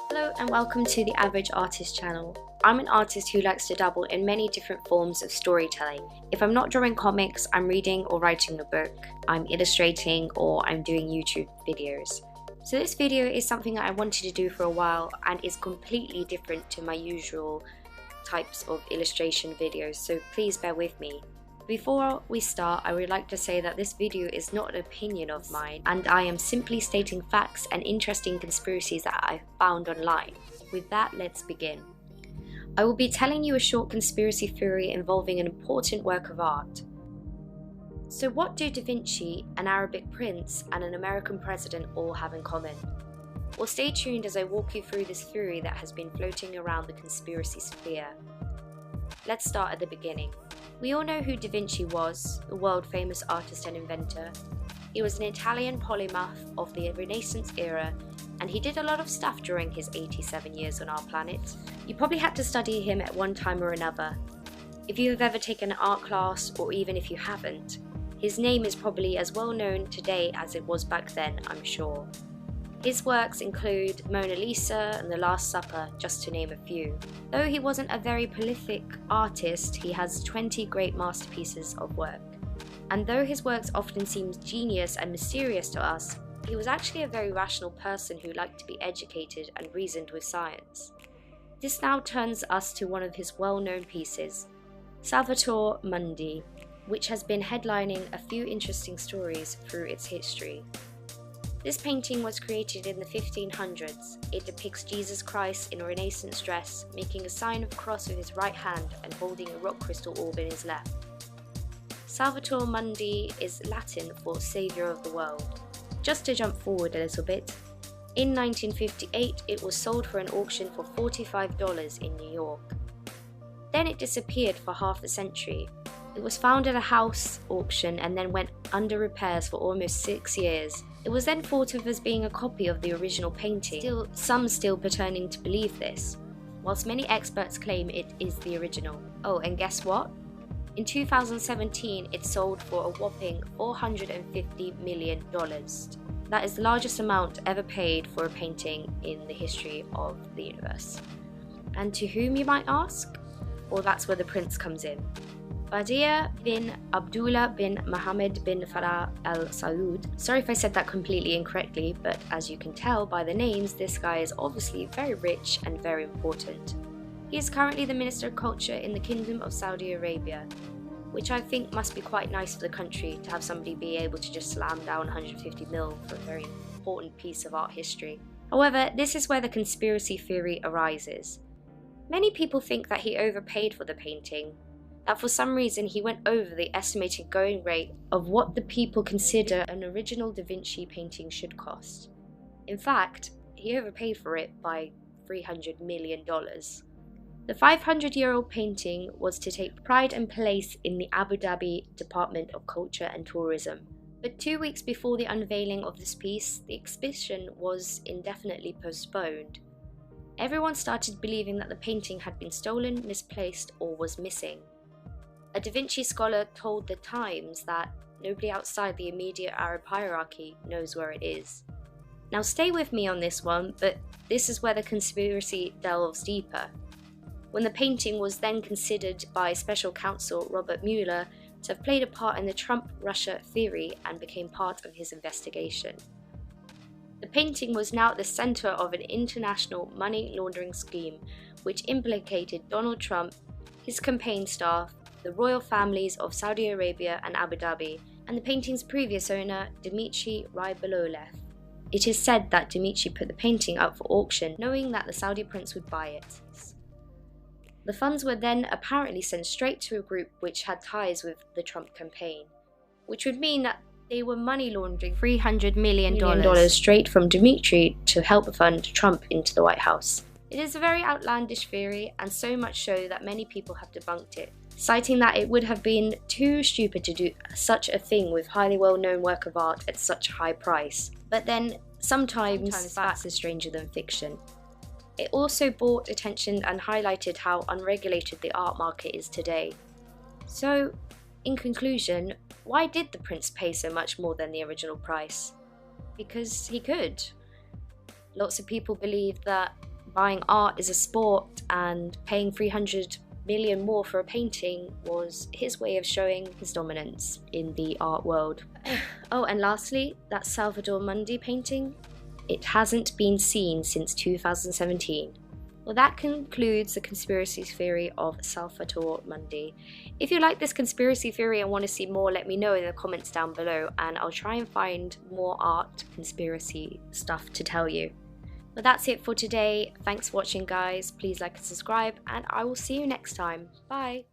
Hello and welcome to the Average Artist channel. I'm an artist who likes to dabble in many different forms of storytelling. If I'm not drawing comics, I'm reading or writing a book, I'm illustrating, or I'm doing YouTube videos. So this video is something that I wanted to do for a while and is completely different to my usual types of illustration videos, so please bear with me. Before we start, I would like to say that this video is not an opinion of mine, and I am simply stating facts and interesting conspiracies that I found online. With that, let's begin. I will be telling you a short conspiracy theory involving an important work of art. So what do Da Vinci, an Arabic prince, and an American president all have in common? Well, stay tuned as I walk you through this theory that has been floating around the conspiracy sphere. Let's start at the beginning. We all know who Da Vinci was, the world-famous artist and inventor. He was an Italian polymath of the Renaissance era, and he did a lot of stuff during his 87 years on our planet. You probably had to study him at one time or another. If you have ever taken an art class, or even if you haven't, his name is probably as well known today as it was back then, I'm sure. His works include Mona Lisa and The Last Supper, just to name a few. Though he wasn't a very prolific artist, he has 20 great masterpieces of work. And though his works often seem genius and mysterious to us, he was actually a very rational person who liked to be educated and reasoned with science. This now turns us to one of his well-known pieces, Salvator Mundi, which has been headlining a few interesting stories through its history. This painting was created in the 1500s. It depicts Jesus Christ in a Renaissance dress, making a sign of a cross with his right hand and holding a rock crystal orb in his left. Salvator Mundi is Latin for Saviour of the World. Just to jump forward a little bit, in 1958 it was sold for an auction for $45 in New York. Then it disappeared for half a century. It was found at a house auction and then went under repairs for almost 6 years. It was then thought of as being a copy of the original painting, some still pretending to believe this, whilst many experts claim it is the original. Oh, and guess what? In 2017, it sold for a whopping $450 million. That is the largest amount ever paid for a painting in the history of the universe. And to whom, you might ask? Well, that's where the prince comes in. Badia bin Abdullah bin Mohammed bin Farah al Saud. Sorry if I said that completely incorrectly, but as you can tell by the names, this guy is obviously very rich and very important. He is currently the Minister of Culture in the Kingdom of Saudi Arabia, which I think must be quite nice for the country to have somebody be able to just slam down 150 mil for a very important piece of art history. However, this is where the conspiracy theory arises. Many people think that he overpaid for the painting, that for some reason he went over the estimated going rate of what the people consider an original Da Vinci painting should cost. In fact, he overpaid for it by $300 million. The 500-year-old painting was to take pride and place in the Abu Dhabi Department of Culture and Tourism. But 2 weeks before the unveiling of this piece, the exhibition was indefinitely postponed. Everyone started believing that the painting had been stolen, misplaced, or was missing. A Da Vinci scholar told The Times that nobody outside the immediate Arab hierarchy knows where it is. Now stay with me on this one, but this is where the conspiracy delves deeper. When the painting was then considered by special counsel Robert Mueller to have played a part in the Trump-Russia theory and became part of his investigation. The painting was now at the center of an international money laundering scheme which implicated Donald Trump, his campaign staff, the royal families of Saudi Arabia and Abu Dhabi, and the painting's previous owner, Dmitry Rybolovlev. It is said that Dmitry put the painting up for auction knowing that the Saudi prince would buy it. The funds were then apparently sent straight to a group which had ties with the Trump campaign, which would mean that they were money laundering $300 million straight from Dmitry to help fund Trump into the White House. It is a very outlandish theory, and so much so that many people have debunked it, citing that it would have been too stupid to do such a thing with highly well-known work of art at such a high price. But then, sometimes facts are stranger than fiction. It also brought attention and highlighted how unregulated the art market is today. So, in conclusion, why did the prince pay so much more than the original price? because he could. Lots of people believe that buying art is a sport and paying 300 million more for a painting was his way of showing his dominance in the art world. Oh, and lastly, that Salvator Mundi painting, it hasn't been seen since 2017. Well, that concludes the conspiracy theory of Salvator Mundi. If you like this conspiracy theory and want to see more, let me know in the comments down below, and I'll try and find more art conspiracy stuff to tell you. But that's it for today. Thanks for watching, guys. Please like and subscribe, and I will see you next time. Bye!